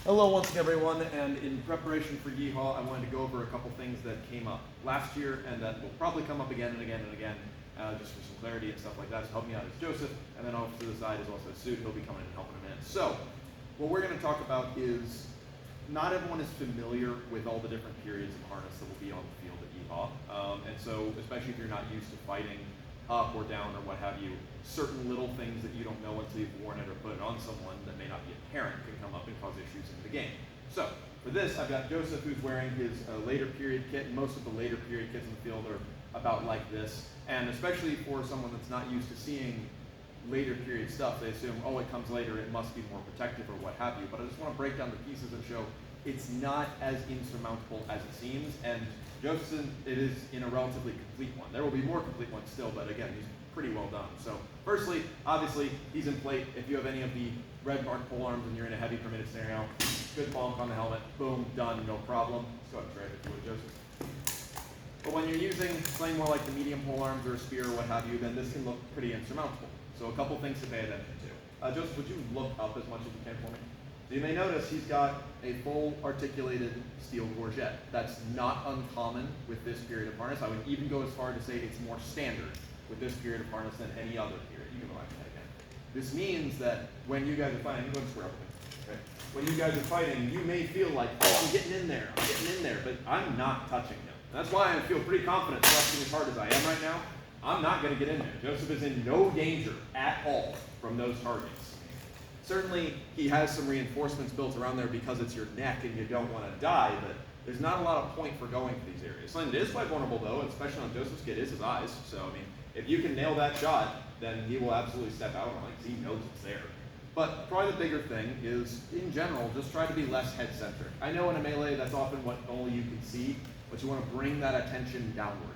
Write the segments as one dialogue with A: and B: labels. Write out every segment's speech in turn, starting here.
A: Hello once again everyone, and in preparation for Yeehaw, I wanted to go over a couple things that came up last year and that will probably come up again and again and again, just for some clarity and stuff like that. So help me out is Joseph, and then off to the side is also Sue. He'll be coming in and helping him in. So, what we're going to talk about is, not everyone is familiar with all the different periods of harness that will be on the field at Yeehaw. And so, especially if you're not used to fighting up or down or what have you, certain little things that you don't know until you've worn it or put it on someone that may not be apparent can come up and cause issues in the game. So for this, I've got Joseph, who's wearing his later period kit. Most of the later period kits in the field are about like this, and especially for someone that's not used to seeing later period stuff, they assume, oh, it comes later, it must be more protective or what have you. But I just want to break down the pieces and show it's not as insurmountable as it seems, and Joseph's it is in a relatively complete one. There will be more complete ones still, but again, he's pretty well done. So firstly, obviously, he's in plate. If you have any of the red marked polearms and you're in a heavy permitted scenario, good bonk on the helmet, boom, done, no problem. Let's go ahead and try it if you would, Joseph. But when you're using something more like the medium polearms or a spear or what have you, then this can look pretty insurmountable. So a couple things to pay attention to. Joseph, would you look up as much as you can for me? So you may notice he's got a full articulated steel gorget. That's not uncommon with this period of harness. I would even go as far to say it's more standard with this period of harness than any other period. You can go back to that again. This means that when you guys are fighting, go and square up with me. Okay? When you guys are fighting, you may feel like, oh, I'm getting in there, but I'm not touching him. That's why I feel pretty confident thrusting as hard as I am right now. I'm not going to get in there. Joseph is in no danger at all from those targets. Certainly, he has some reinforcements built around there because it's your neck and you don't want to die, but there's not a lot of point for going for these areas. Something that is quite vulnerable, though, and especially on Joseph's kit, is his eyes. So, I mean, if you can nail that shot, then he will absolutely step out on it because he knows it's there. But probably the bigger thing is, in general, just try to be less head-centric. I know in a melee, that's often what only you can see, but you want to bring that attention downward.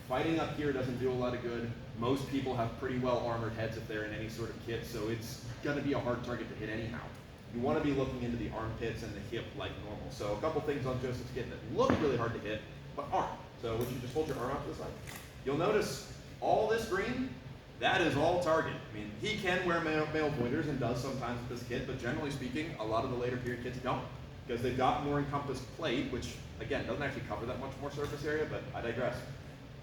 A: Fighting up here doesn't do a lot of good. Most people have pretty well armored heads if they're in any sort of kit, so it's going to be a hard target to hit anyhow. You want to be looking into the armpits and the hip like normal. So a couple things on Joseph's kit that look really hard to hit, but aren't. So would you just hold your arm out to the side? You'll notice all this green, that is all target. I mean, he can wear male voiders and does sometimes with this kit, but generally speaking, a lot of the later period kits don't, because they've got more encompassed plate, which again, doesn't actually cover that much more surface area, but I digress.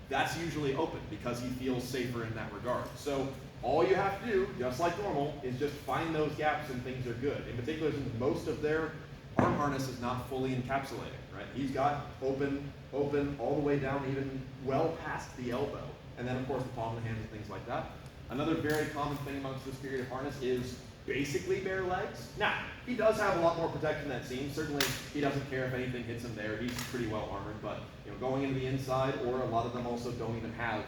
A: That's usually open because he feels safer in that regard. So all you have to do, just like normal, is just find those gaps and things are good. In particular, since most of their arm harness is not fully encapsulating, right? He's got open all the way down, even well past the elbow. And then of course the palm of the hand and things like that. Another very common thing amongst this period of harness is basically bare legs. Now, he does have a lot more protection than it seems. Certainly, he doesn't care if anything hits him there. He's pretty well armored, but going into the inside, or a lot of them also don't even have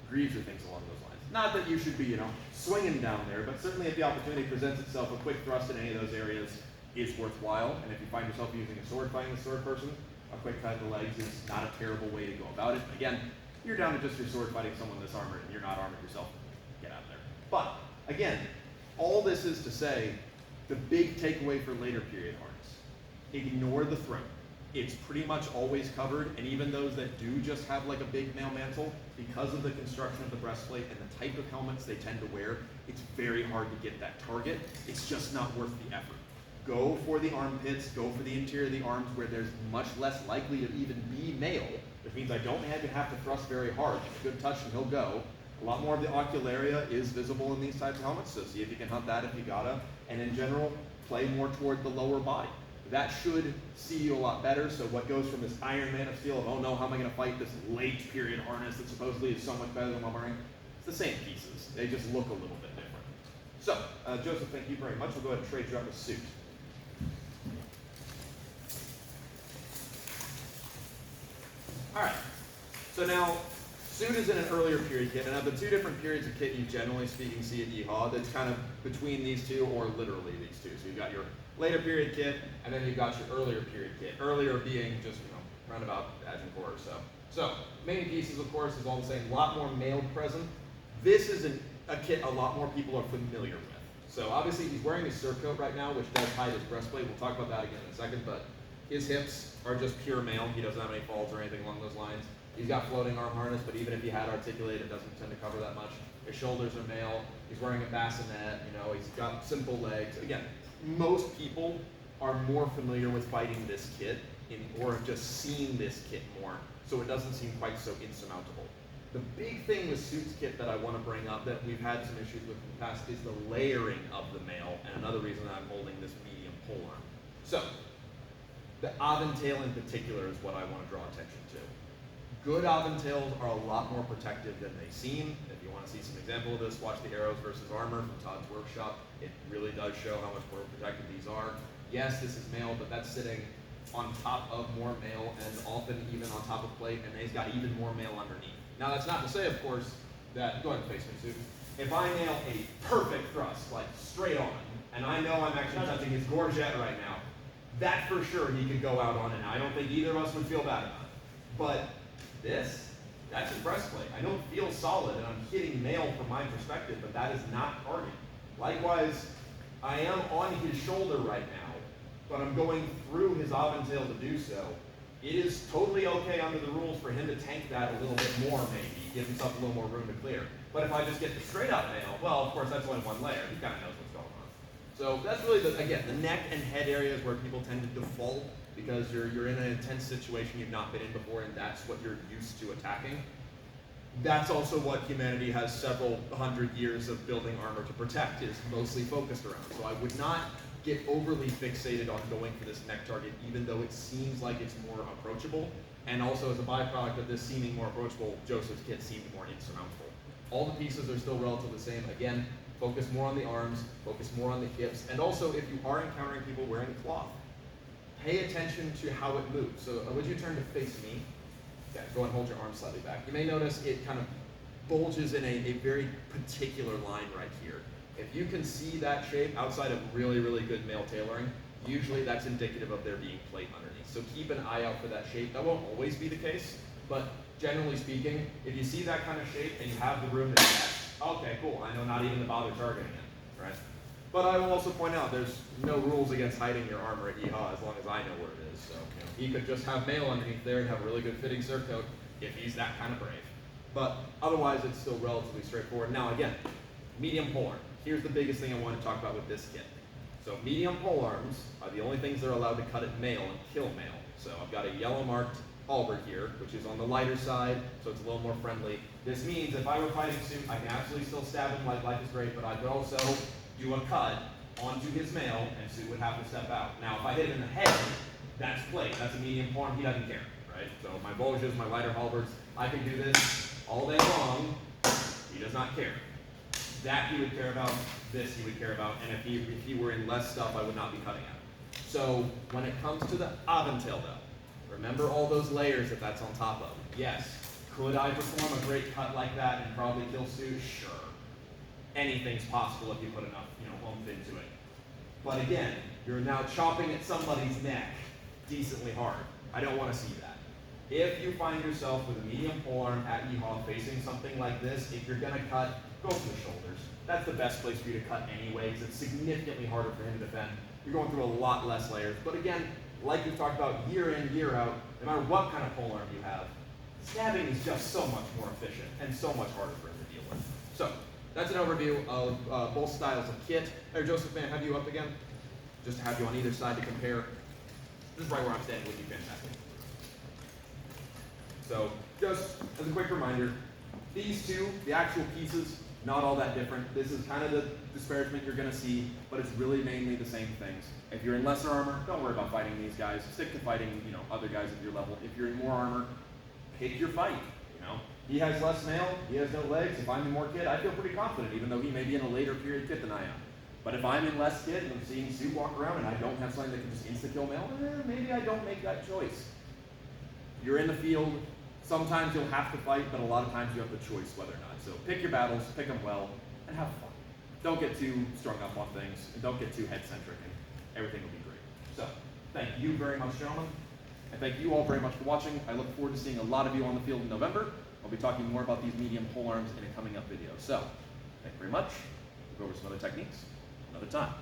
A: greaves or things along those lines. Not that you should be, swinging down there, but certainly if the opportunity presents itself, a quick thrust in any of those areas is worthwhile. And if you find yourself using a sword fighting a sword person, a quick cut to the legs is not a terrible way to go about it. Again, you're down to just your sword fighting someone that's armored, and you're not armored yourself. Get out of there. But again, all this is to say, the big takeaway for later period harness, ignore the throat. It's pretty much always covered, and even those that do just have like a big male mantle, because of the construction of the breastplate and the type of helmets they tend to wear, it's very hard to get that target. It's just not worth the effort. Go for the armpits, go for the interior of the arms where there's much less likely to even be male, which means I don't have to thrust very hard. Just a good touch and he'll go. A lot more of the ocularia is visible in these types of helmets, so see if you can hunt that if you gotta. And in general, play more toward the lower body. That should see you a lot better. So what goes from this Iron Man of Steel of, oh no, how am I gonna fight this late period harness that supposedly is so much better than what I'm wearing? It's the same pieces. They just look a little bit different. So, Joseph, thank you very much. We'll go ahead and trade you out with Suit. All right, so now, Suit is in an earlier period kit, and of the two different periods of kit you generally speaking see at Yeehaw, that's kind of between these two or literally these two. So you've got your later period kit, and then you've got your earlier period kit. Earlier being just, around about Agincourt or so. So, main pieces, of course, is all the same. A lot more male present. This is a kit a lot more people are familiar with. So obviously he's wearing his surcoat right now, which does hide his breastplate. We'll talk about that again in a second, but his hips are just pure male. He doesn't have any folds or anything along those lines. He's got floating arm harness, but even if he had articulated, it doesn't tend to cover that much. His shoulders are male. He's wearing a bassinet. He's got simple legs. Again, most people are more familiar with fighting this kit or have just seen this kit more, so it doesn't seem quite so insurmountable. The big thing with Suit's kit that I want to bring up that we've had some issues with in the past is the layering of the mail, and another reason that I'm holding this medium polearm. So, the Aventail in particular is what I want to draw attention to. Good Aventails are a lot more protective than they seem. If you want to see some example of this, watch the Arrows versus Armor from Todd's workshop. It really does show how much more protected these are. Yes, this is mail, but that's sitting on top of more mail and often even on top of plate, and they've got even more mail underneath. Now that's not to say, of course, that, go ahead and face me, Sue. If I nail a perfect thrust, like straight on, and I know I'm actually touching his gorget right now, that for sure he could go out on, and I don't think either of us would feel bad about it. But this, that's a breastplate. I don't feel solid, and I'm hitting mail from my perspective, but that is not target. Likewise, I am on his shoulder right now, but I'm going through his Aventail to do so. It is totally okay under the rules for him to tank that a little bit more, maybe, give himself a little more room to clear. But if I just get the straight up nail, well, of course, that's only one layer. He kind of knows what's going on. So that's really, again, the neck and head areas where people tend to default because you're in an intense situation you've not been in before, and that's what you're used to attacking. That's also what humanity has several hundred years of building armor to protect, is mostly focused around. So I would not get overly fixated on going for this neck target, even though it seems like it's more approachable. And also as a byproduct of this seeming more approachable, Joseph's kit seemed more insurmountable. All the pieces are still relatively the same. Again, focus more on the arms, focus more on the hips, and also if you are encountering people wearing cloth, pay attention to how it moves. So would you turn to face me? Yeah, go and hold your arm slightly back. You may notice it kind of bulges in a very particular line right here. If you can see that shape outside of really, really good mail tailoring, usually that's indicative of there being plate underneath. So keep an eye out for that shape. That won't always be the case, but generally speaking, if you see that kind of shape and you have the room to test, okay, cool, I know not even to bother targeting it, right? But I will also point out there's no rules against hiding your armor at EHA as long as I know where it is. So he could just have mail underneath there and have a really good fitting surcoat if he's that kind of brave. But otherwise, it's still relatively straightforward. Now again, medium polearm. Here's the biggest thing I want to talk about with this kit. So medium polearms are the only things that are allowed to cut at mail and kill mail. So I've got a yellow marked halberd here, which is on the lighter side, so it's a little more friendly. This means if I were fighting Suit, I can absolutely still stab him like life is great, but I could also do a cut onto his mail, and Suit would have to step out. Now, if I hit him in the head, that's plate. That's a medium polearm. He doesn't care, right? So my Bolges, my lighter halberds, I can do this all day long. He does not care. That he would care about, this he would care about, and if he were in less stuff, I would not be cutting out. So when it comes to the Aventail though, remember all those layers that's on top of. Yes, could I perform a great cut like that and probably kill Suit? Sure. Anything's possible if you put enough, oomph into it. But again, you're now chopping at somebody's neck decently hard. I don't want to see that. If you find yourself with a medium polearm at EHA facing something like this, if you're going to cut, go for the shoulders. That's the best place for you to cut anyway, because it's significantly harder for him to defend. You're going through a lot less layers. But again, like we've talked about year in, year out, no matter what kind of polearm you have, stabbing is just so much more efficient and so much harder for him to deal with. So that's an overview of both styles of kit. Hey, Joseph, may I have you up again? Just to have you on either side to compare. This is right where I'm standing with you, fantastic. So just as a quick reminder, these two, the actual pieces, not all that different. This is kind of the disparagement you're going to see, but it's really mainly the same things. If you're in lesser armor, don't worry about fighting these guys. Stick to fighting, other guys at your level. If you're in more armor, pick your fight. He has less mail, he has no legs. If I'm in more kit, I feel pretty confident, even though he may be in a later period kit than I am. But if I'm in less kit and I'm seeing Suit walk around and I don't have something that can just insta-kill mail, maybe I don't make that choice. You're in the field. Sometimes you'll have to fight, but a lot of times you have the choice whether or not. So pick your battles, pick them well, and have fun. Don't get too strung up on things, and don't get too head-centric, and everything will be great. So, thank you very much, gentlemen, and thank you all very much for watching. I look forward to seeing a lot of you on the field in November. I'll be talking more about these medium polearms in a coming up video. So, thank you very much. We'll go over some other techniques another time.